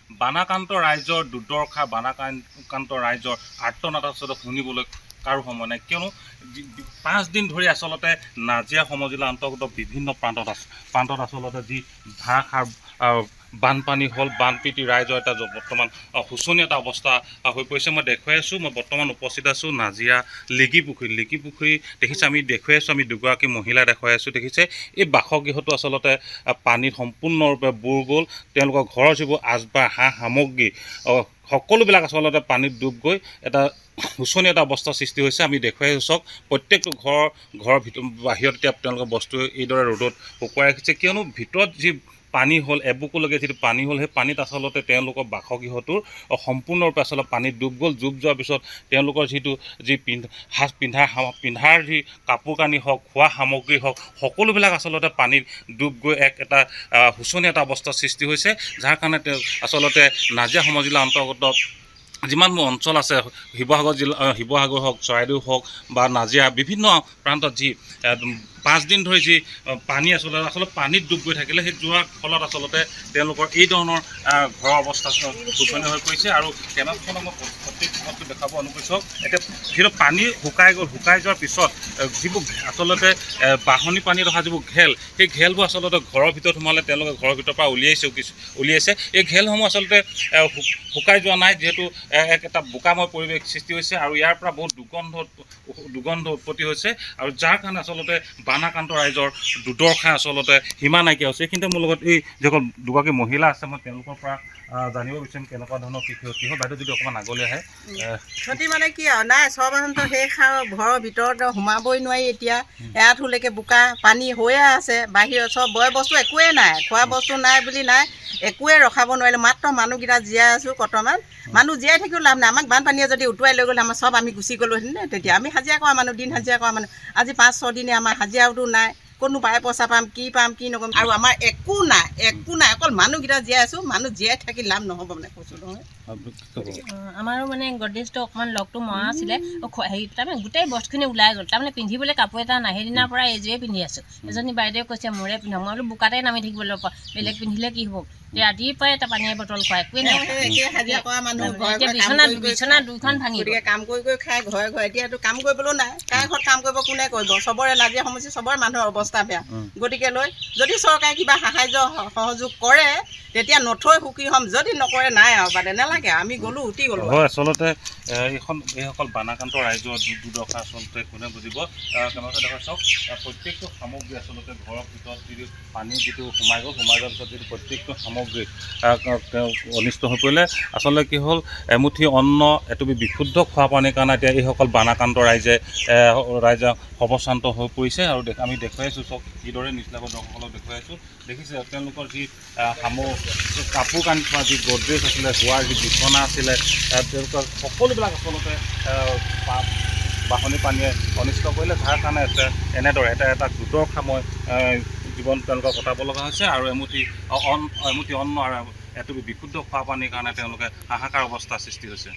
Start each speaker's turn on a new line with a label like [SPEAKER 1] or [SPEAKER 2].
[SPEAKER 1] বানাক্ৰান্ত ৰাইজৰ দুৰ্দশা, বানাক্ৰান্ত ৰাইজৰ আৰ্তনাদ আচলতে শুনিবলৈ কাৰো সময় নাই, কিয়নো 5 দিন ধৰি আচলতে নাজিৰা সমজিলা অন্তৰ্গত বিভিন্ন প্ৰান্তত আচলতে যি ধাৰাসাৰ বানপানী হ'ল, বানপীড়িত ৰাইজৰ এটা বৰ্তমান শোচনীয় এটা অৱস্থা হৈ পৰিছে। মই দেখুৱাই আছোঁ, মই বৰ্তমান উপস্থিত আছোঁ নাজিৰা লিগি পুখুৰী দেখিছে, আমি দেখুৱাই আছোঁ, আমি দুগৰাকী মহিলা দেখুৱাই আছোঁ। দেখিছে এই বাসগৃহটো আচলতে পানীত সম্পূৰ্ণৰূপে বুৰ গ'ল। তেওঁলোকৰ ঘৰৰ যিবোৰ আচবাব সামগ্ৰী সকলোবিলাক আচলতে পানীত ডুব গৈ এটা শোচনীয় এটা অৱস্থাৰ সৃষ্টি হৈছে। আমি দেখুৱাই চাওক, প্ৰত্যেকটো ঘৰৰ বাহিৰত এতিয়া তেওঁলোকৰ বস্তু এইদৰে ৰ'দত শুকুৱাই ৰাখিছে, কিয়নো ভিতৰত যি পানী হ'ল, এবুকুলৈকে যিটো পানী হ'ল, সেই পানীত আচলতে তেওঁলোকৰ বাসগৃহটোৰ সম্পূৰ্ণৰূপে আচলতে পানীত ডুব গ'ল। ডুব যোৱাৰ পিছত তেওঁলোকৰ যি পিন্ধাৰ যি কাপোৰ কানি হওক, খোৱা সামগ্ৰী হওক, সকলোবিলাক আচলতে পানীত ডুব গৈ এটা শোচনীয় এটা অৱস্থাৰ সৃষ্টি হৈছে, যাৰ কাৰণে আচলতে নাজিৰা সমজিলা অন্তৰ্গত যিমানবোৰ অঞ্চল আছে, শিৱসাগৰ হওক, চৰাইদেউ হওক বা নাজিৰা বিভিন্ন প্ৰান্তত যি 5 দিন ধৰি যি পানী আচলতে পানীত ডুব গৈ থাকিলে, সেই যোৱাৰ ফলত আচলতে তেওঁলোকৰ এই ধৰণৰ ঘৰৰ অৱস্থা শোচনীয় হৈ পৰিছে। আৰু কেমেৰাখনক মই প্ৰত্যেক মুহূৰ্তত দেখাব অনুকৰিছোঁ। এতিয়া যিহেতু পানী শুকাই যোৱাৰ পিছত যিবোৰ আচলতে বাঢ়নি পানীত অহা যিবোৰ ঘেল, সেই ঘেলবোৰ আচলতে ঘৰৰ ভিতৰত সোমালে, তেওঁলোকে ঘৰৰ ভিতৰৰ পৰা উলিয়াইছে। এই ঘেলসমূহ আচলতে শুকাই যোৱা নাই, যিহেতু এটা বোকাময় পৰিৱেশ সৃষ্টি হৈছে আৰু ইয়াৰ পৰা বহুত দুৰ্গন্ধ উৎপত্তি হৈছে, আৰু যাৰ কাৰণে আচলতে বানাক্ৰান্ত ৰাইজৰ দুৰ্দশা আচলতে সীমা নাইকিয়া হৈছে। এইখিনিতে মোৰ লগত এই যিসকল দুগৰাকী মহিলা আছে, মই তেওঁলোকৰ পৰা জানিব বিচাৰিম কেনেকুৱা ধৰণৰ কি ক্ষতি হ'ল। বাইদেউ যদি অকণমান আগলৈ আহে।
[SPEAKER 2] ক্ষতি মানে কি আৰু নাই, চব সেই ঘৰৰ ভিতৰত সোমাবই নোৱাৰি। এতিয়া এআঁঠুলৈকে বোকা পানী হৈয়ে আছে, বাহিৰত চব বয় বস্তু একোৱেই নাই, খোৱা বস্তু নাই বুলি নাই, একোৱে ৰখাব নোৱাৰিলোঁ। মাত্ৰ মানুহকেইটা জীয়াই আছোঁ কৰ্তমান। মানুহ জীয়াই থাকিও লাভ নাই, আমাক বানপানীয়ে যদি উটুৱাই লৈ গ'লে আমি গুচি গ'লোহেঁতেন নে? তেতিয়া আমি হাজিৰা কৰা মানুহ, দিন হাজিৰা কৰা মানুহ, আজি 5-6 দিনে আমাৰ হাজিৰাওতো নাই, ক'তনো পাই পইচা পাম কি নকৰিম। আৰু আমাৰ একো নাই, অকল মানুহকেইটা জীয়াই আছোঁ। মানুহ জীয়াই থাকি লাভ নহ'ব মানে, কৈছোঁ নহয়।
[SPEAKER 3] আমাৰো মানে গডৰেজটো অকণমান লগটো মৰা আছিলে, হেৰি তাৰমানে গোটেই বস্তুখিনি ওলাই গ'ল। তাৰমানে পিন্ধিবলৈ কাপোৰ এটা নাই, সেইদিনাৰ পৰা এইযোৰে পিন্ধি আছোঁ। এজনী বাইদেৱে কৈছে মোৰে পিন্ধা, মই বোলো বোকাতে নামি থাকিব লাগিব, বেলেগ পিন্ধিলে কি হ'ব। ৰাতিপুৱাই এটা পানীৰ বটল খোৱা, একোৱেই নাই।
[SPEAKER 2] হাজিৰা কৰা মানুহ
[SPEAKER 3] বিচনা 2খন ভাঙি
[SPEAKER 2] গতিকে কাম কৰি খাই ঘৰে এতিয়াতো কাম কৰিবলৈও নাই। কাৰ ঘৰত কাম কৰিব, কোনে কৰিব? চবৰে নাজিৰা সমষ্টি, চবৰে মানুহৰ অৱস্থা বেয়া। গতিকে যদি চৰকাৰে কিবা সাহাৰ্য সহযোগ কৰে, তেতিয়া নথৈ সুখী হ'ম। যদি নকৰে নাই আৰু বাদে নালাগে, আমি গ'লোঁ, উঠি গ'লোঁ।
[SPEAKER 1] হয়, আচলতে এইসকল বানাক্ৰান্ত ৰাইজৰ দুৰ্দশা আচলতে কোনে বুজিব। কেনেকৈ দেখা চাওক, প্ৰত্যেকটো সামগ্ৰী আচলতে ঘৰৰ ভিতৰত যিটো পানী সোমাই যোৱাৰ পিছত যিটো প্ৰত্যেকটো সামগ্ৰী অনিষ্ট হৈ পৰিলে। আচলতে কি হ'ল, এমুঠি অন্ন, এটুপি বিশুদ্ধ খোৱা পানীৰ কাৰণে এতিয়া এইসকল বানাক্ৰান্ত ৰাইজে সৰ্বশ্ৰান্ত হৈ পৰিছে। আৰু আমি দেখুৱাই আছোঁ, চব যিদৰে নিচলাব দৰ্শকসকলক দেখুৱাই আছোঁ। দেখিছে তেওঁলোকৰ যি কাপোৰ কানি থোৱা যি গডৰেজ আছিলে, শোৱাৰ যি বিচনা আছিলে, তেওঁলোকৰ সকলোবিলাক আচলতে বাঢ়নি পানীয়ে অনিষ্ট কৰিলে, যাৰ কাৰণে এনেদৰে এটা দুৰ্দশাময় জীৱন তেওঁলোকে কটাব লগা হৈছে। আৰু এমুঠি অন্ন আৰু এটুপি বিশুদ্ধ খোৱা পানীৰ কাৰণে তেওঁলোকে হাহাকাৰ অৱস্থাৰ সৃষ্টি হৈছে।